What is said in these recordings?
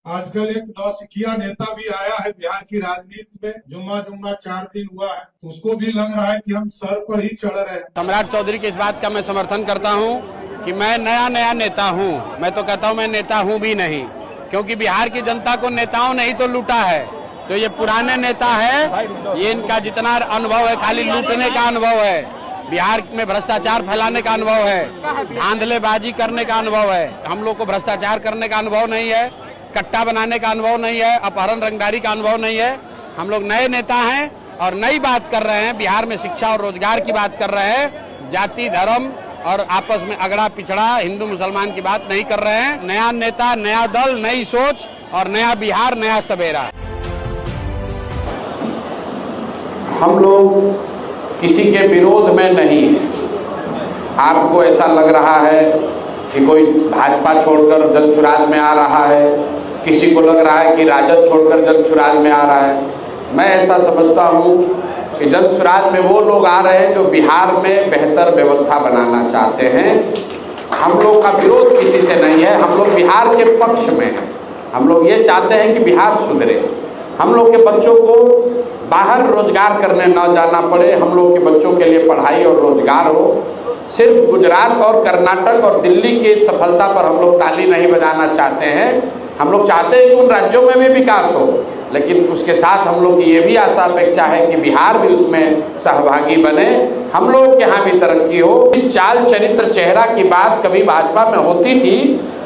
आजकल एक नौसिखिया नेता भी आया है बिहार की राजनीति में, जुम्मा जुम्मा 4 दिन हुआ है, तो उसको भी लग रहा है कि हम सर पर ही चढ़ रहे हैं। सम्राट चौधरी की इस बात का मैं समर्थन करता हूं कि मैं नया नेता हूं। मैं तो कहता हूं मैं नेता हूं भी नहीं, क्योंकि बिहार की जनता को नेताओं ने ही तो लूटा है। तो ये पुराने नेता है, ये इनका जितना अनुभव है खाली लूटने का अनुभव है, बिहार में भ्रष्टाचार फैलाने का अनुभव है, धांधलेबाजी करने का अनुभव है। हम लोग को भ्रष्टाचार करने का अनुभव नहीं है, कट्टा बनाने का अनुभव नहीं है, अपहरण रंगदारी का अनुभव नहीं है। हम लोग नए नेता हैं और नई बात कर रहे हैं। बिहार में शिक्षा और रोजगार की बात कर रहे हैं, जाति धर्म और आपस में अगड़ा पिछड़ा हिंदू मुसलमान की बात नहीं कर रहे हैं। नया नेता, नया दल, नई सोच और नया बिहार, नया सवेरा। हम लोग किसी के विरोध में नहीं है। आपको ऐसा लग रहा है कि कोई भाजपा छोड़कर जनसुराज में आ रहा है, किसी को लग रहा है कि राजद छोड़कर जनसुराज में आ रहा है। मैं ऐसा समझता हूँ कि जनसुराज में वो लोग आ रहे हैं जो बिहार में बेहतर व्यवस्था बनाना चाहते हैं। हम लोग का विरोध किसी से नहीं है, हम लोग बिहार के पक्ष में हैं। हम लोग ये चाहते हैं कि बिहार सुधरे, हम लोग के बच्चों को बाहर रोजगार करने न जाना पड़े, हम लोग के बच्चों के लिए पढ़ाई और रोजगार हो। सिर्फ गुजरात और कर्नाटक और दिल्ली की सफलता पर हम लोग ताली नहीं बजाना चाहते हैं। हम लोग चाहते हैं कि उन राज्यों में भी विकास हो, लेकिन उसके साथ हम लोग की ये भी आशा अपेक्षा है कि बिहार भी उसमें सहभागी बने, हम लोग के यहाँ भी तरक्की हो। इस चाल चरित्र चेहरा की बात कभी भाजपा में होती थी,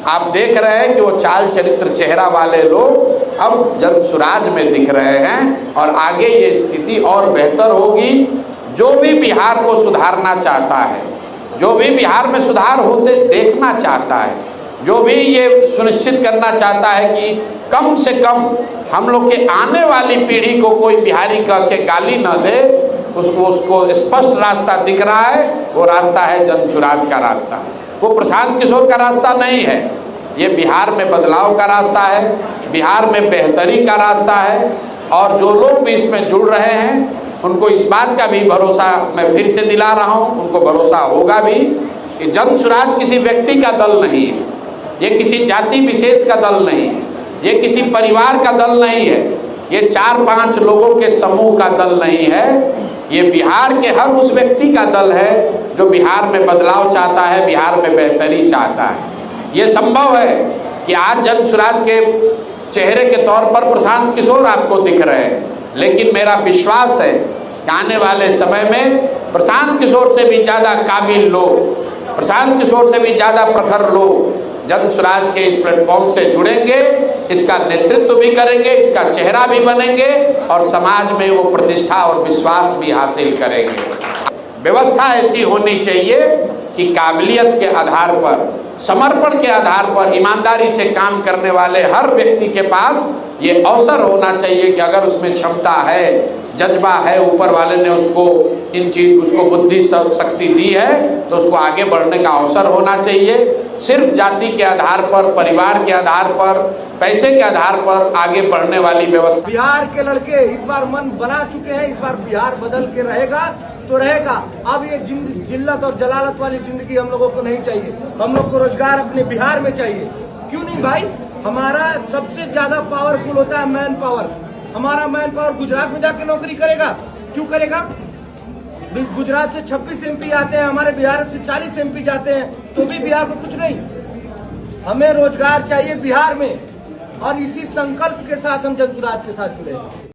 आप देख रहे हैं कि वो चाल चरित्र चेहरा वाले लोग अब जनसुराज में दिख रहे हैं और आगे ये स्थिति और बेहतर होगी। जो भी बिहार को सुधारना चाहता है, जो भी बिहार में सुधार होते देखना चाहता है, जो भी ये सुनिश्चित करना चाहता है कि कम से कम हम लोग के आने वाली पीढ़ी को कोई बिहारी कह के गाली न दे, उसको स्पष्ट रास्ता दिख रहा है। वो रास्ता है जनसुराज का रास्ता, वो प्रशांत किशोर का रास्ता नहीं है। ये बिहार में बदलाव का रास्ता है, बिहार में बेहतरी का रास्ता है। और जो लोग भी इसमें जुड़ रहे हैं उनको इस बात का भी भरोसा मैं फिर से दिला रहा हूँ, उनको भरोसा होगा भी कि जनसुराज किसी व्यक्ति का दल नहीं है, ये किसी जाति विशेष का दल नहीं है, ये किसी परिवार का दल नहीं है, ये 4-5 लोगों के समूह का दल नहीं है। ये बिहार के हर उस व्यक्ति का दल है जो बिहार में बदलाव चाहता है, बिहार में बेहतरी चाहता है। ये संभव है कि आज जनसुराज के चेहरे के तौर पर प्रशांत किशोर आपको दिख रहे हैं, लेकिन मेरा विश्वास है कि आने वाले समय में प्रशांत किशोर से भी ज़्यादा काबिल लोग, प्रशांत किशोर से भी ज़्यादा प्रखर लोग जनसुराज के इस प्लेटफॉर्म से जुड़ेंगे, इसका नेतृत्व भी करेंगे, इसका चेहरा भी बनेंगे और समाज में वो प्रतिष्ठा और विश्वास भी हासिल करेंगे। व्यवस्था ऐसी होनी चाहिए कि काबिलियत के आधार पर, समर्पण के आधार पर, ईमानदारी से काम करने वाले हर व्यक्ति के पास ये अवसर होना चाहिए कि अगर उसमें क्षमता है, जज्बा है, ऊपर वाले ने उसको बुद्धि शक्ति दी है, तो उसको आगे बढ़ने का अवसर होना चाहिए। सिर्फ जाति के आधार पर, परिवार के आधार पर, पैसे के आधार पर आगे बढ़ने वाली व्यवस्था। बिहार के लड़के इस बार मन बना चुके हैं, इस बार बिहार बदल के रहेगा तो रहेगा। अब ये जिल्लत और जलालत वाली जिंदगी हम लोगों को नहीं चाहिए। हम लोग को रोजगार अपने बिहार में चाहिए। क्यों नहीं भाई, हमारा सबसे ज्यादा पावरफुल होता है मैन पावर। हमारा मैन पावर गुजरात में जाके नौकरी करेगा, क्यों करेगा? गुजरात से 26 MP आते हैं, हमारे बिहार से 40 MP जाते हैं, तो भी बिहार को कुछ नहीं। हमें रोजगार चाहिए बिहार में, और इसी संकल्प के साथ हम जनसुराज के साथ जुड़े।